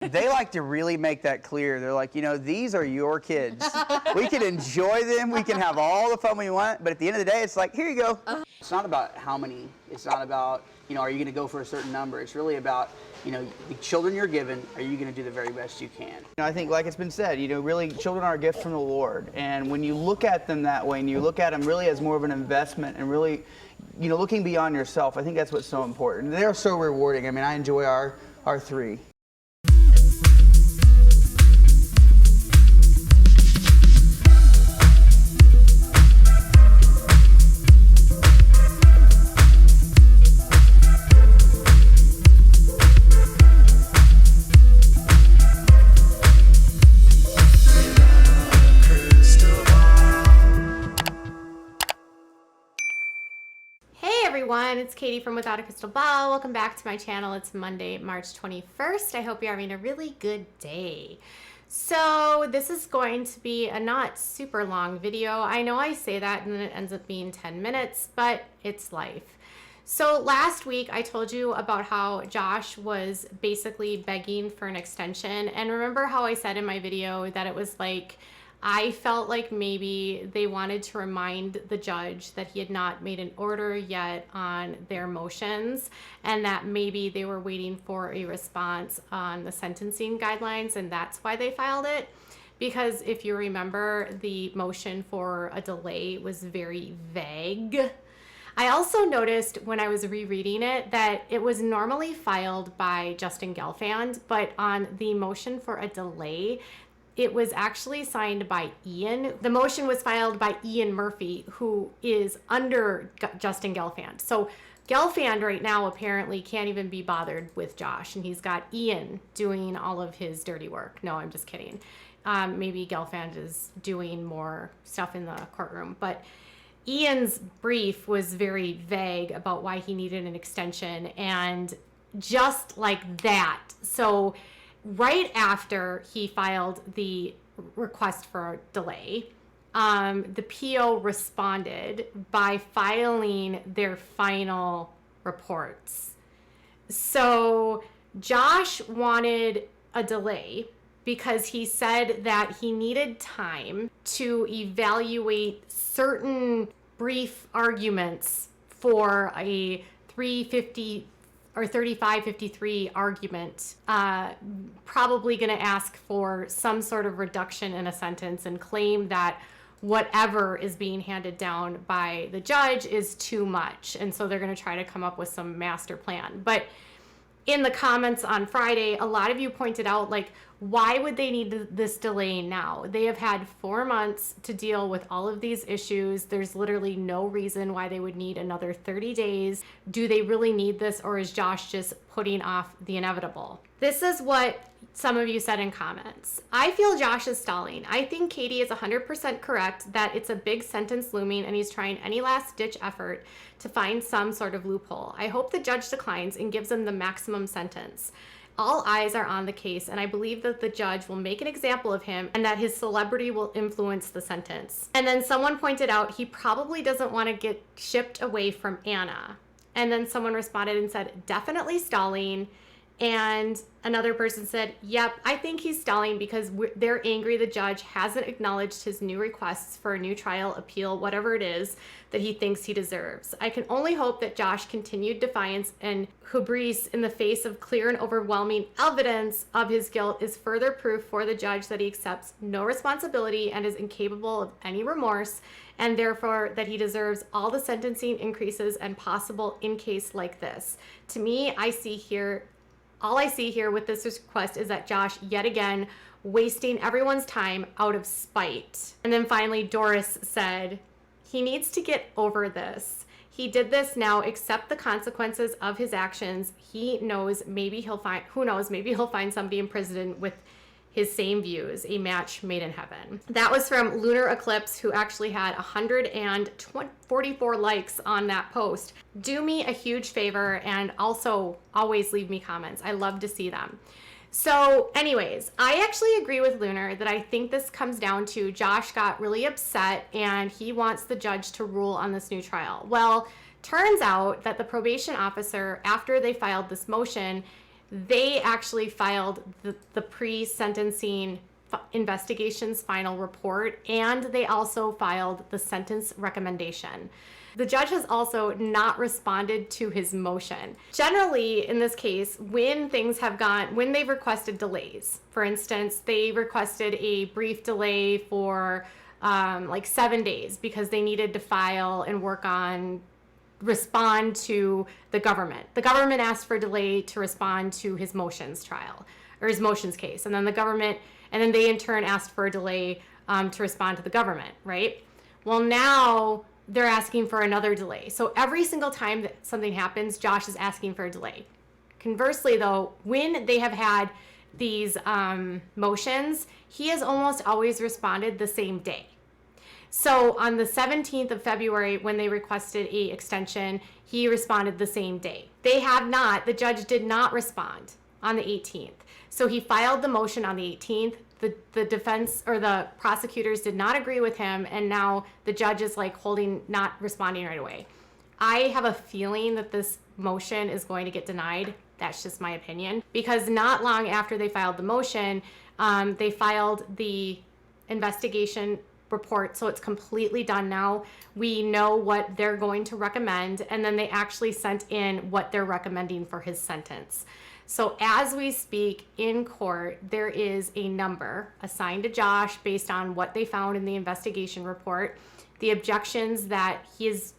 They like to really make that clear. They're like, these are your kids. We can enjoy them. We can have all the fun we want. But at the end of the day, it's like, here you go. It's not about how many. It's not about, are you going to go for a certain number? It's really about, the children you're given, are you going to do the very best you can? I think, like it's been said, really, children are a gift from the Lord. And when you look at them that way, and you look at them really as more of an investment and really, looking beyond yourself, I think that's what's so important. They're so rewarding. I mean, I enjoy our three. It's Katie from Without a Crystal Ball. Welcome back to my channel. It's Monday, March 21st. I hope you're having a really good day. So this is going to be a not super long video. I know I say that and then it ends up being 10 minutes, but it's life. So last week I told you about how Josh was basically begging for an extension. And remember how I said in my video that it was like, I felt like maybe they wanted to remind the judge that he had not made an order yet on their motions, and that maybe they were waiting for a response on the sentencing guidelines, and that's why they filed it. Because if you remember, the motion for a delay was very vague. I also noticed when I was rereading it that it was normally filed by Justin Gelfand, but on the motion for a delay, it was actually signed by Ian. The motion was filed by Ian Murphy, who is under Justin Gelfand. So Gelfand right now apparently can't even be bothered with Josh, and he's got Ian doing all of his dirty work. No, I'm just kidding. Maybe Gelfand is doing more stuff in the courtroom, but Ian's brief was very vague about why he needed an extension, and just like that. So right after he filed the request for a delay, the PO responded by filing their final reports. So Josh wanted a delay because he said that he needed time to evaluate certain brief arguments for a 350 or 3553 argument, probably going to ask for some sort of reduction in a sentence and claim that whatever is being handed down by the judge is too much. And so they're going to try to come up with some master plan. But in the comments on Friday, a lot of you pointed out, like, why would they need this delay now? They have had 4 months to deal with all of these issues. There's literally no reason why they would need another 30 days. Do they really need this, or is Josh just putting off the inevitable? This is what some of you said in comments. I feel Josh is stalling. I think Katie is 100% correct that it's a big sentence looming and he's trying any last ditch effort to find some sort of loophole. I hope the judge declines and gives him the maximum sentence. All eyes are on the case, and I believe that the judge will make an example of him and that his celebrity will influence the sentence. And then someone pointed out he probably doesn't want to get shipped away from Anna. And then someone responded and said, definitely stalling. And another person said, yep, I think he's stalling because they're angry the judge hasn't acknowledged his new requests for a new trial, appeal, whatever it is that he thinks he deserves. I can only hope that Josh continued defiance and hubris in the face of clear and overwhelming evidence of his guilt is further proof for the judge that he accepts no responsibility and is incapable of any remorse, and therefore that he deserves all the sentencing increases and possible in case like this. To me, all I see here with this request is that Josh, yet again, wasting everyone's time out of spite. And then finally, Doris said, he needs to get over this. He did this, now accept the consequences of his actions. He knows maybe he'll find, who knows, maybe he'll find somebody in prison with his same views, a match made in heaven. That was from Lunar Eclipse, who actually had 144 likes on that post. Do me a huge favor and also always leave me comments. I love to see them. So anyways, I actually agree with Lunar that I think this comes down to Josh got really upset and he wants the judge to rule on this new trial. Well, turns out that the probation officer, after they filed this motion, they actually filed the pre-sentencing investigation's final report, and they also filed the sentence recommendation. The judge has also not responded to his motion. Generally, in this case, when they've requested delays, for instance, they requested a brief delay for like 7 days because they needed to file and respond to the government. The government asked for a delay to respond to his motions trial, or his motions case. And then they in turn asked for a delay to respond to the government, right? Well, now they're asking for another delay. So every single time that something happens, Josh is asking for a delay. Conversely, though, when they have had these motions, he has almost always responded the same day. So on the 17th of February, when they requested a extension, he responded the same day. The judge did not respond on the 18th. So he filed the motion on the 18th. The defense or the prosecutors did not agree with him, and now the judge is like not responding right away. I have a feeling that this motion is going to get denied. That's just my opinion, because not long after they filed the motion, they filed the investigation report, so it's completely done now. We know what they're going to recommend, and then they actually sent in what they're recommending for his sentence. So as we speak in court, there is a number assigned to Josh based on what they found in the investigation report. The objections that his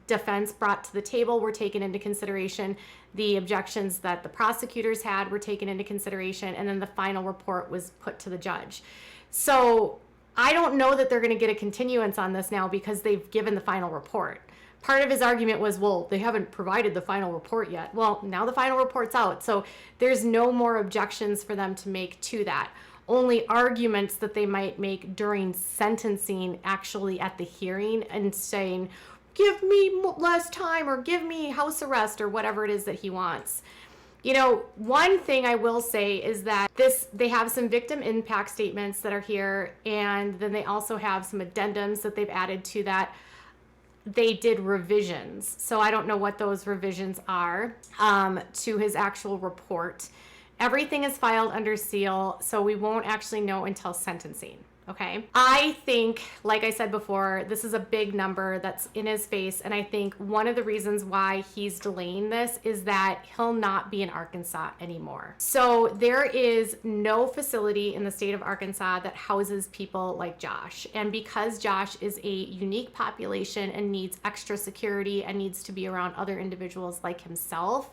defense brought to the table were taken into consideration. The objections that the prosecutors had were taken into consideration, and then the final report was put to the judge. So I don't know that they're going to get a continuance on this now because they've given the final report. Part of his argument was, well, they haven't provided the final report yet. Well, now the final report's out, so there's no more objections for them to make to that. Only arguments that they might make during sentencing, actually at the hearing, and saying, give me less time or give me house arrest or whatever it is that he wants. You know, one thing I will say is that they have some victim impact statements that are here, and then they also have some addendums that they've added to that. They did revisions. So I don't know what those revisions are to his actual report. Everything is filed under seal, so we won't actually know until sentencing. Okay. I think, like I said before, this is a big number that's in his face. And I think one of the reasons why he's delaying this is that he'll not be in Arkansas anymore. So there is no facility in the state of Arkansas that houses people like Josh. And because Josh is a unique population and needs extra security and needs to be around other individuals like himself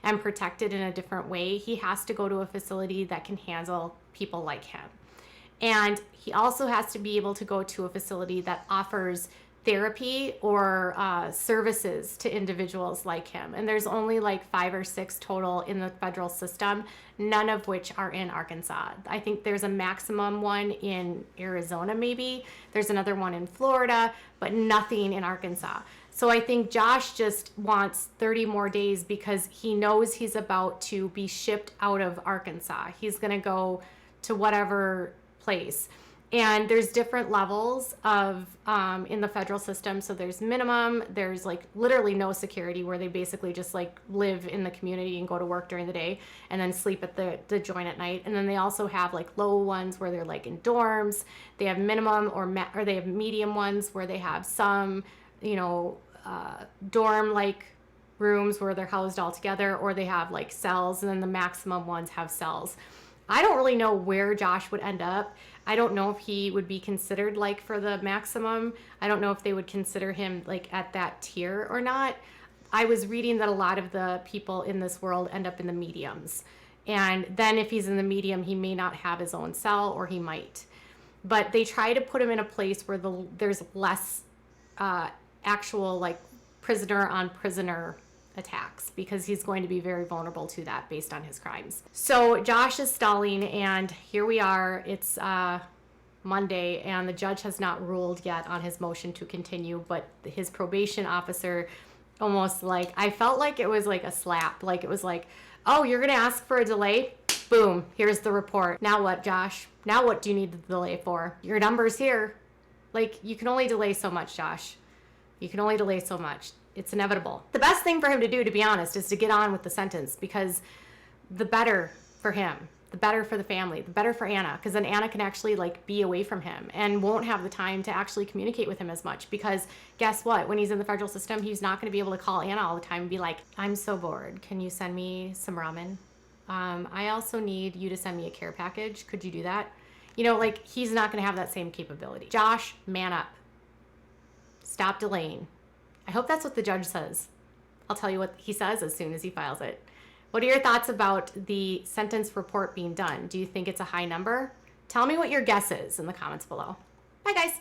and protected in a different way, he has to go to a facility that can handle people like him. And he also has to be able to go to a facility that offers therapy or services to individuals like him. And there's only like 5 or 6 total in the federal system, none of which are in Arkansas. I think there's a maximum one in Arizona maybe. There's another one in Florida, but nothing in Arkansas. So I think Josh just wants 30 more days because he knows he's about to be shipped out of Arkansas. He's going to go to whatever place. And there's different levels of in the federal system. So there's minimum, there's like literally no security, where they basically just like live in the community and go to work during the day and then sleep at the joint at night. And then they also have like low ones where they're like in dorms. They have minimum or they have medium ones where they have some, dorm like rooms where they're housed all together, or they have like cells, and then the maximum ones have cells. I don't really know where Josh would end up. I don't know if he would be considered like for the maximum. I don't know if they would consider him like at that tier or not. I was reading that a lot of the people in this world end up in the mediums. And then if he's in the medium, he may not have his own cell, or he might. But they try to put him in a place where there's less actual like prisoner on prisoner attacks, because he's going to be very vulnerable to that based on his crimes. So Josh is stalling, and here we are. It's Monday, and the judge has not ruled yet on his motion to continue, but his probation officer almost like, I felt like it was like a slap. Like it was like, oh, you're going to ask for a delay? Boom, here's the report. Now what, Josh? Now what do you need the delay for? Your number's here. Like, you can only delay so much, Josh. You can only delay so much. It's inevitable. The best thing for him to do, to be honest, is to get on with the sentence, because the better for him, the better for the family, the better for Anna, because then Anna can actually like be away from him and won't have the time to actually communicate with him as much, because guess what? When he's in the federal system, he's not going to be able to call Anna all the time and be like, I'm so bored. Can you send me some ramen? I also need you to send me a care package. Could you do that? You know, like, he's not going to have that same capability. Josh, man up. Stop delaying. I hope that's what the judge says. I'll tell you what he says as soon as he files it. What are your thoughts about the sentence report being done? Do you think it's a high number? Tell me what your guess is in the comments below. Bye, guys.